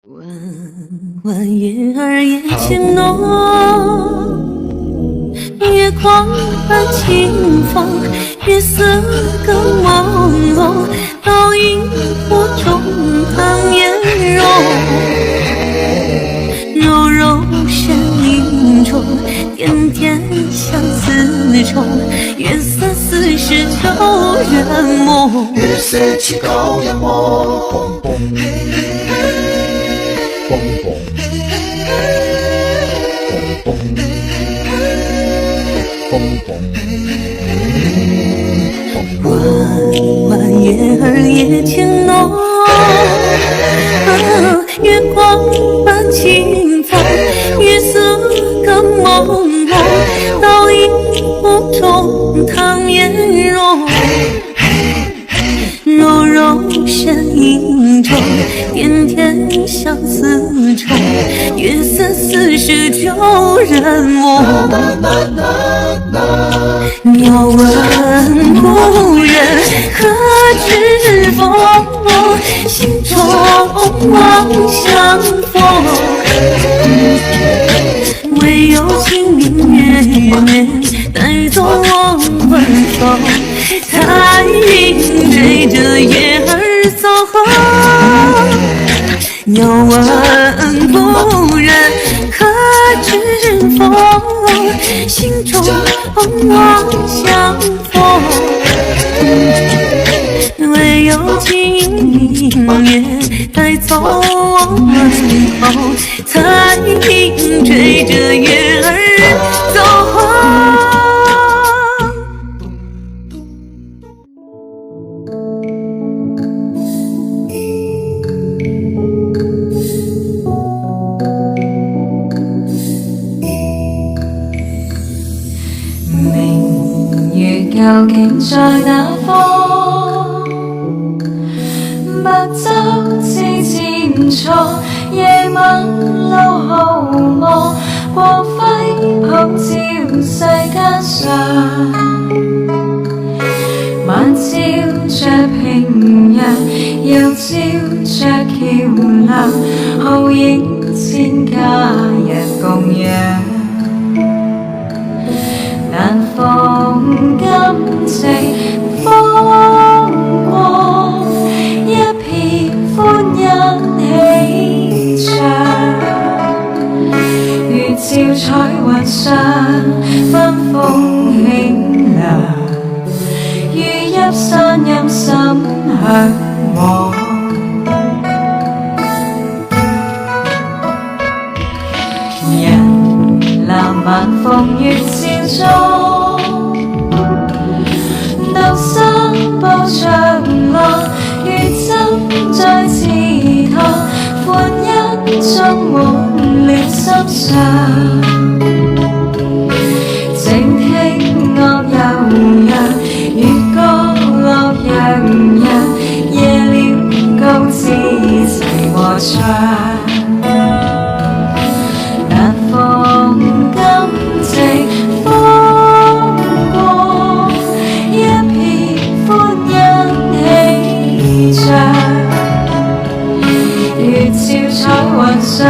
弯弯月儿也轻浓，月光伴清风，月色更朦胧，倒影湖中唐嫣容，柔柔身影中，点点相思愁，月色似是旧人梦，月色似舊人夢，蹦蹦，蹦蹦，蹦蹦，弯弯月儿也轻浓，月光伴清风，月色更朦胧，倒影湖中唐嫣容，柔柔身影中，点点相思愁，月色似是旧人梦。鸟问故人可知否？心中望相逢。唯有清明月月带走我魂魄，才追着月儿走。鸟问故人可知否？心中望相逢。唯有清明月带走我魂魄，才追着月儿走。明月究竟在哪方？白晝似前錯，夜晚路毫無，光輝普照世間上。晚照着平陽，又照着橋梁，浩影千家人共養。但逢今夕風過，一片歡欣喜唱。如照彩雲上，芬風輕涼，如入山陰心向往。人藍晚風月照中，獨身步長廊，如針在池塘，歡欣中滿了心上。靜聽樂悠揚，月光樂洋洋，夜了高枝齊和唱。但逢今夕風過，一片歡欣喜唱，如照彩雲上。